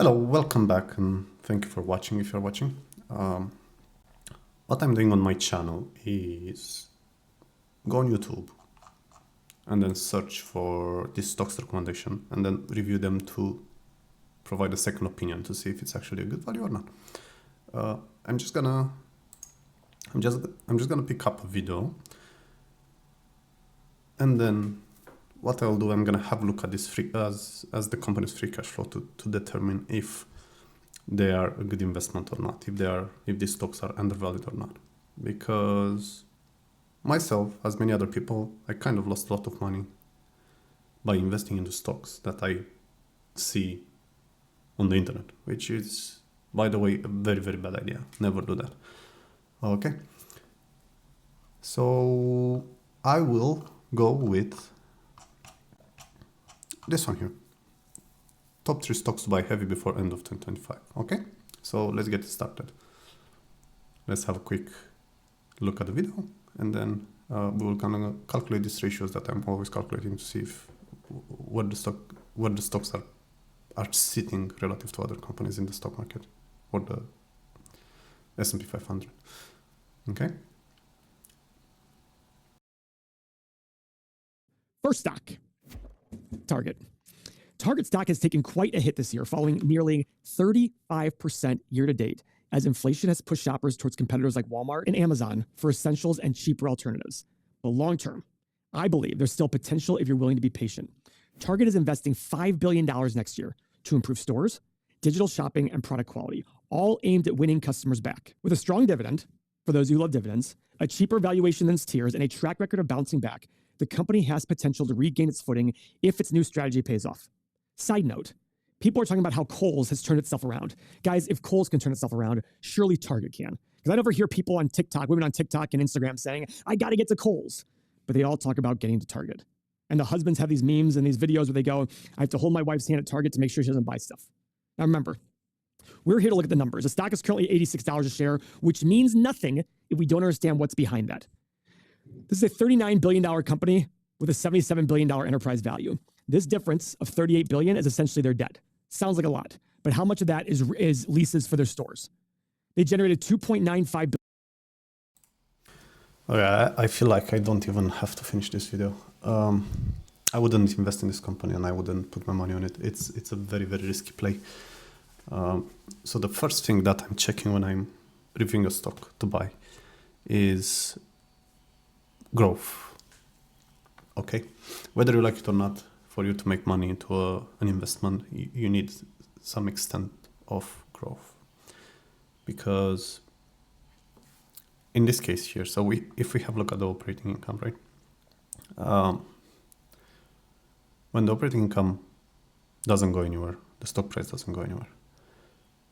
Hello, welcome back, and thank you for watching if you're watching. What I'm doing on my channel is go on YouTube and then search for this stocks recommendation and then review them to provide a second opinion to see if it's actually a good value or not. I'm just gonna pick up a video, and then what I'll do, I'm gonna have a look at this as the company's free cash flow to determine if they are a good investment or not, if these stocks are undervalued or not. Because myself, as many other people, I kind of lost a lot of money by investing into stocks that I see on the internet, which is, by the way, a very, very bad idea. Never do that. Okay. So I will go with this one here. Top 3 stocks to buy heavy before end of 2025. Okay, so let's get started. Let's have a quick look at the video, and then we will kind of calculate these ratios that I'm always calculating to see if where the stocks are sitting relative to other companies in the stock market or the S&P 500. Okay. First stock, Target. Target stock has taken quite a hit this year, falling nearly 35% year to date, as inflation has pushed shoppers towards competitors like Walmart and Amazon for essentials and cheaper alternatives. But long term, I believe there's still potential if you're willing to be patient. Target is investing $5 billion next year to improve stores, digital shopping, and product quality, all aimed at winning customers back. With a strong dividend, for those who love dividends, a cheaper valuation than its peers, and a track record of bouncing back, the company has potential to regain its footing if its new strategy pays off. Side note, people are talking about how Kohl's has turned itself around. Guys, if Kohl's can turn itself around, surely Target can. Because I never hear people on TikTok, women on TikTok and Instagram saying, I got to get to Kohl's. But they all talk about getting to Target. And the husbands have these memes and these videos where they go, I have to hold my wife's hand at Target to make sure she doesn't buy stuff. Now remember, we're here to look at the numbers. The stock is currently $86 a share, which means nothing if we don't understand what's behind that. This is a $39 billion company with a $77 billion enterprise value. This difference of $38 billion is essentially their debt. Sounds like a lot, but how much of that is leases for their stores? They generated $2.95 billion. Okay, I feel like I don't even have to finish this video. I wouldn't invest in this company, and I wouldn't put my money on it. It's a very, very risky play. So the first thing that I'm checking when I'm reviewing a stock to buy is growth. Okay, whether you like it or not, for you to make money into an investment, you need some extent of growth. Because in this case here, so if we have a look at the operating income, right? When the operating income doesn't go anywhere, the stock price doesn't go anywhere.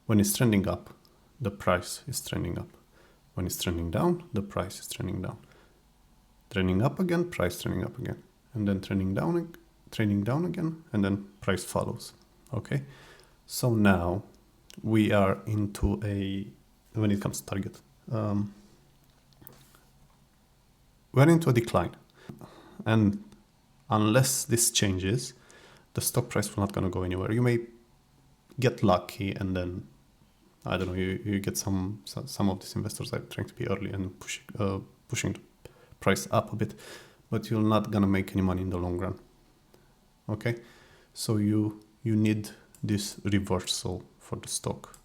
When it's trending up, the price is trending up. When it's trending down, the price is trending down. Trending up again, price trending up again, and then trending down again, and then price follows. Okay, so now we are into when it comes to Target, we're into a decline, and unless this changes, the stock price will not gonna go anywhere. You may get lucky, and then I don't know, you get some of these investors are trying to be early and pushing the price up a bit, but you're not gonna make any money in the long run. Okay, so you need this reversal for the stock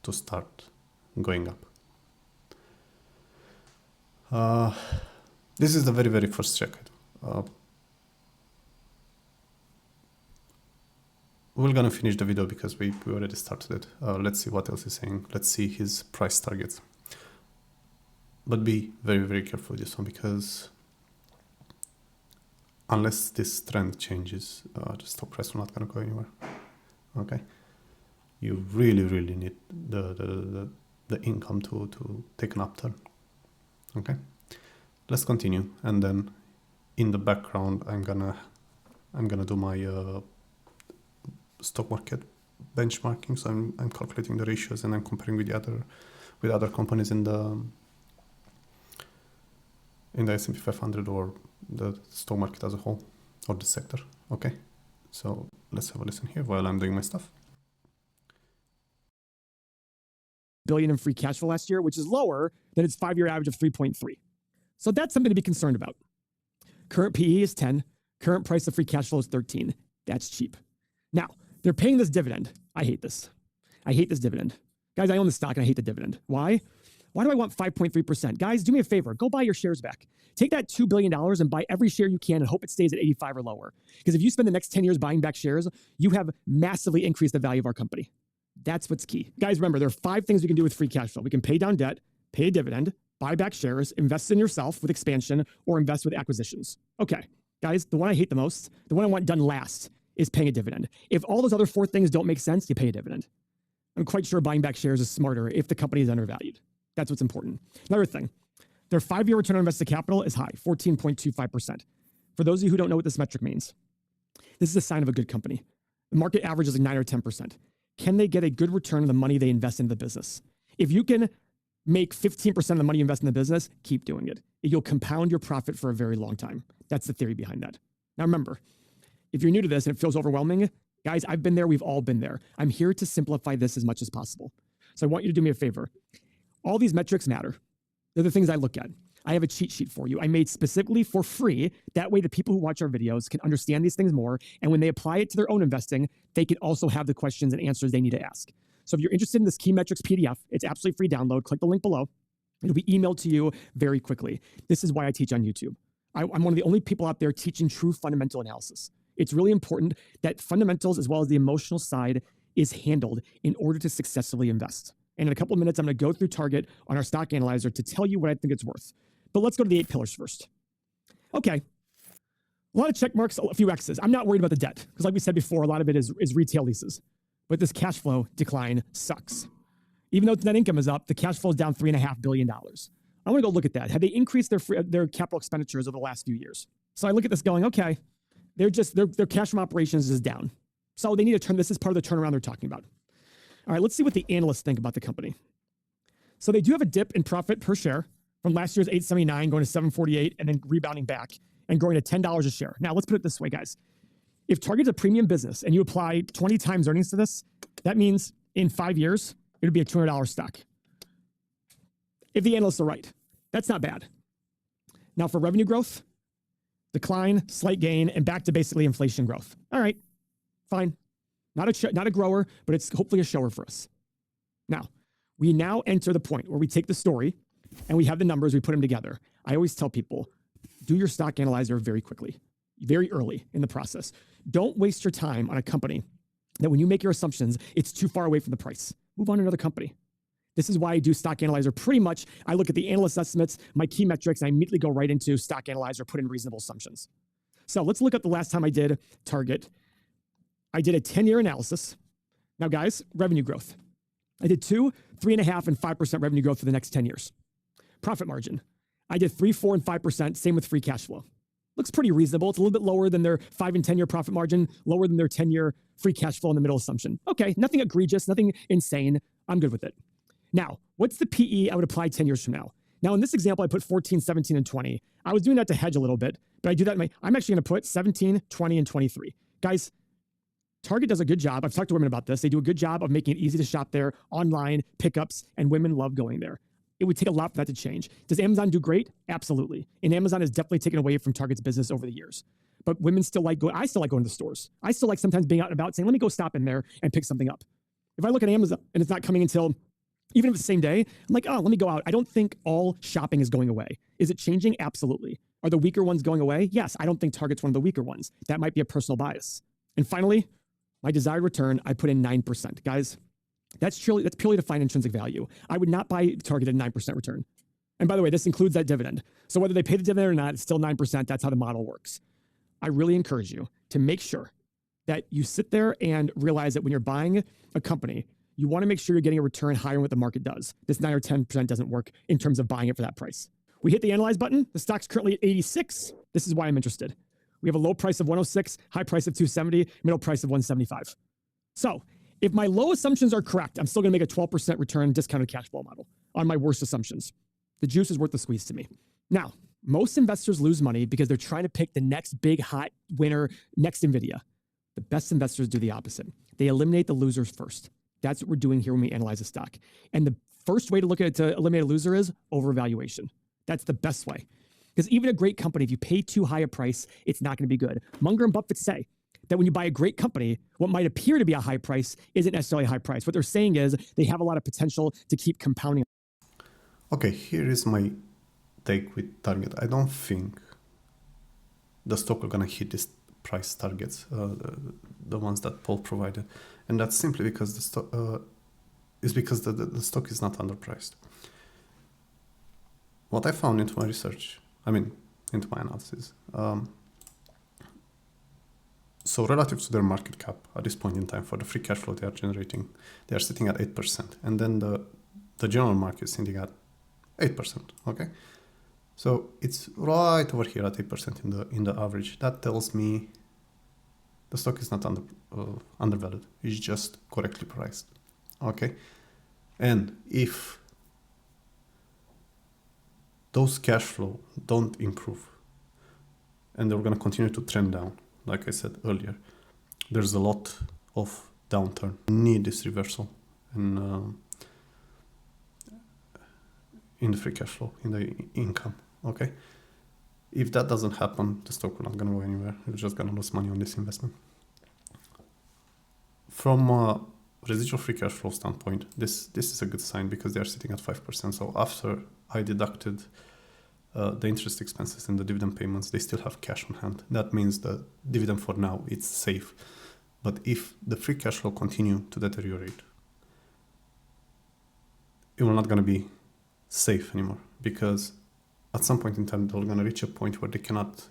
to start going up. This is the very, very first check. We're gonna finish the video because we already started it. Let's see what else he's saying. Let's see his price targets. But be very, very careful with this one, because unless this trend changes, the stock price will not gonna go anywhere. Okay, you really, really need the income to take an upturn. Okay, let's continue, and then in the background, I'm gonna do my stock market benchmarking. So I'm calculating the ratios, and I'm comparing with other companies in the S&P 500 or the stock market as a whole, or the sector. Okay, so let's have a listen here while I'm doing my stuff. billion in free cash flow last year, which is lower than its 5-year average of 3.3. So that's something to be concerned about. Current PE is 10. Current price of free cash flow is 13. That's cheap. Now, they're paying this dividend. I hate this. I hate this dividend. Guys, I own the stock and I hate the dividend. Why? Why do I want 5.3%? Guys, do me a favor. Go buy your shares back. Take that $2 billion and buy every share you can and hope it stays at 85 or lower. Because if you spend the next 10 years buying back shares, you have massively increased the value of our company. That's what's key. Guys, remember, there are 5 things we can do with free cash flow. We can pay down debt, pay a dividend, buy back shares, invest in yourself with expansion, or invest with acquisitions. Okay, guys, the one I hate the most, the one I want done last, is paying a dividend. If all those other 4 things don't make sense, you pay a dividend. I'm quite sure buying back shares is smarter if the company is undervalued. That's what's important. Another thing, their 5-year return on invested capital is high, 14.25%. For those of you who don't know what this metric means, this is a sign of a good company. The market average is like 9 or 10%. Can they get a good return on the money they invest in the business? If you can make 15% of the money you invest in the business, keep doing it. You'll compound your profit for a very long time. That's the theory behind that. Now remember, if you're new to this and it feels overwhelming, guys, I've been there. We've all been there. I'm here to simplify this as much as possible. So I want you to do me a favor. All these metrics matter. They're the things I look at. I have a cheat sheet for you. I made specifically for free. That way the people who watch our videos can understand these things more. And when they apply it to their own investing, they can also have the questions and answers they need to ask. So if you're interested in this key metrics PDF, it's absolutely free download. Click the link below. It'll be emailed to you very quickly. This is why I teach on YouTube. I'm one of the only people out there teaching true fundamental analysis. It's really important that fundamentals as well as the emotional side is handled in order to successfully invest. And in a couple of minutes, I'm going to go through Target on our stock analyzer to tell you what I think it's worth. But let's go to the 8 pillars first. Okay. A lot of check marks, a few X's. I'm not worried about the debt because like we said before, a lot of it is retail leases. But this cash flow decline sucks. Even though the net income is up, the cash flow is down $3.5 billion. I want to go look at that. Have they increased their capital expenditures over the last few years? So I look at this going, okay, their cash from operations is down. So they need to turn, this is part of the turnaround they're talking about. All right, let's see what the analysts think about the company. So they do have a dip in profit per share from last year's $8.79 going to $7.48 and then rebounding back and growing to $10 a share. Now, let's put it this way, guys. If Target's a premium business and you apply 20 times earnings to this, that means in 5 years, it would be a $200 stock. If the analysts are right, that's not bad. Now for revenue growth, decline, slight gain, and back to basically inflation growth. All right, fine. Not a grower, but it's hopefully a shower for us. Now, we now enter the point where we take the story and we have the numbers, we put them together. I always tell people, do your stock analyzer very quickly, very early in the process. Don't waste your time on a company that when you make your assumptions, it's too far away from the price. Move on to another company. This is why I do stock analyzer pretty much. I look at the analyst estimates, my key metrics, and I immediately go right into stock analyzer, put in reasonable assumptions. So let's look at the last time I did Target. I did a 10-year analysis. Now, guys, revenue growth. I did 2, 3.5, and 5% revenue growth for the next 10 years. Profit margin. I did 3, 4, and 5%. Same with free cash flow. Looks pretty reasonable. It's a little bit lower than their 5 and 10-year profit margin, lower than their 10-year free cash flow in the middle assumption. Okay, nothing egregious, nothing insane. I'm good with it. Now, what's the PE I would apply 10 years from now? Now, in this example, I put 14, 17, and 20. I was doing that to hedge a little bit, but I do that I'm actually going to put 17, 20, and 23. Guys, Target does a good job. I've talked to women about this. They do a good job of making it easy to shop there, online, pickups, and women love going there. It would take a lot for that to change. Does Amazon do great? Absolutely. And Amazon has definitely taken away from Target's business over the years. But women still like going, I still like going to the stores. I still like sometimes being out and about saying, let me go stop in there and pick something up. If I look at Amazon and it's not coming until, even if it's the same day, I'm like, oh, let me go out. I don't think all shopping is going away. Is it changing? Absolutely. Are the weaker ones going away? Yes. I don't think Target's one of the weaker ones. That might be a personal bias. And finally, my desired return, I put in 9%. Guys, that's purely to find intrinsic value. I would not buy Target at 9% return. And by the way, this includes that dividend. So whether they pay the dividend or not, it's still 9%. That's how the model works. I really encourage you to make sure that you sit there and realize that when you're buying a company, you want to make sure you're getting a return higher than what the market does. This 9 or 10% doesn't work in terms of buying it for that price. We hit the analyze button. The stock's currently at 86. This is why I'm interested. We have a low price of 106, high price of 270, middle price of 175. So if my low assumptions are correct, I'm still going to make a 12% return discounted cash flow model on my worst assumptions. The juice is worth the squeeze to me. Now, most investors lose money because they're trying to pick the next big hot winner, next NVIDIA. The best investors do the opposite. They eliminate the losers first. That's what we're doing here when we analyze a stock. And the first way to look at it to eliminate a loser is overvaluation. That's the best way. Because even a great company, if you pay too high a price, it's not going to be good. Munger and Buffett say that when you buy a great company, what might appear to be a high price isn't necessarily a high price. What they're saying is they have a lot of potential to keep compounding. Okay, here is my take with Target. I don't think the stock are going to hit these price targets, the ones that Paul provided. And that's simply because the stock the stock is not underpriced. What I found into my research, into my analysis, so relative to their market cap at this point in time, for the free cash flow they are generating, they are sitting at 8%. And then the general market is sitting at 8%, okay? So it's right over here at 8% in the average. That tells me the stock is not undervalued. It's just correctly priced, okay? And if those cash flow don't improve and they're going to continue to trend down, like I said earlier, there's a lot of downturn. Need this reversal in the free cash flow, in the income, okay? If that doesn't happen, the stock will not going to go anywhere. You're just going to lose money on this investment. From a residual free cash flow standpoint, this is a good sign because they are sitting at 5%. So after I deducted the interest expenses and the dividend payments, they still have cash on hand. That means the dividend for now, it's safe. But if the free cash flow continue to deteriorate, it will not going to be safe anymore, because at some point in time they're going to reach a point where they cannot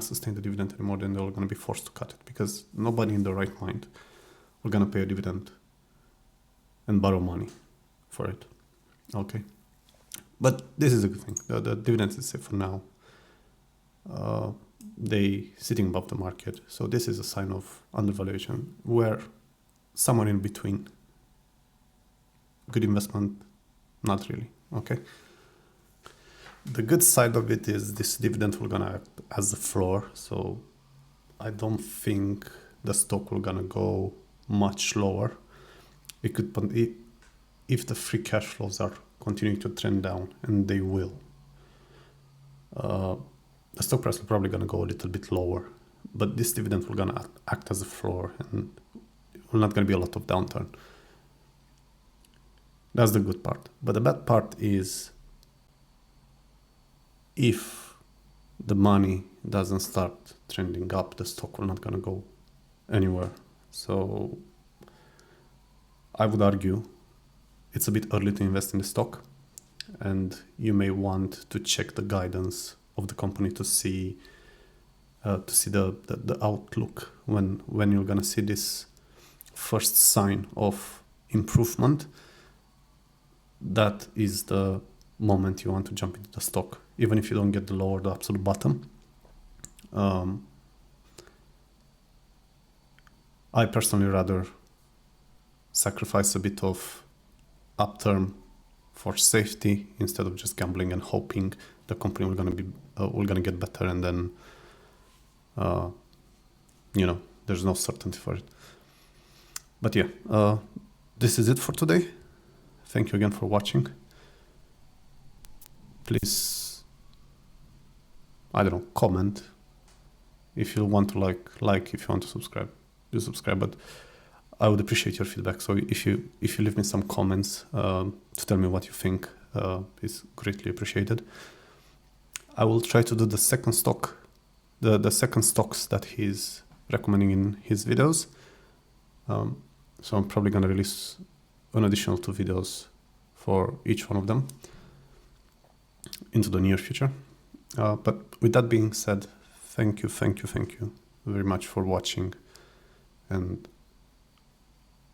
sustain the dividend anymore. Then they're going to be forced to cut it, because nobody in their right mind will going to pay a dividend and borrow money for it, okay? But this is a good thing. The dividend is safe for now. They sitting above the market, so this is a sign of undervaluation, where somewhere in between. Good investment, not really, okay? The good side of it is this dividend will gonna act as a floor, so I don't think the stock will gonna go much lower. It could, if the free cash flows are continuing to trend down, and they will, the stock price will probably gonna go a little bit lower, but this dividend will gonna act as a floor, and it will not gonna be a lot of downturn. That's the good part. But the bad part is, if the money doesn't start trending up, the stock will not gonna go anywhere. So I would argue it's a bit early to invest in the stock, and you may want to check the guidance of the company to see the outlook when you're gonna see this first sign of improvement. That is the moment you want to jump into the stock, even if you don't get the lower, the absolute bottom. I personally rather sacrifice a bit of upturn for safety instead of just gambling and hoping the company will gonna get better, and then there's no certainty for it. But yeah, this is it for today. Thank you again for watching. Please, comment if you want to like if you want to subscribe, do subscribe. But I would appreciate your feedback. So if you leave me some comments to tell me what you think, is greatly appreciated. I will try to do the second stock, the second stocks that he's recommending in his videos. So I'm probably gonna release an additional 2 videos for each one of them into the near future. But with that being said, thank you very much for watching, and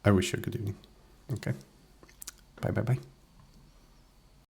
I wish you a good evening. Okay, bye.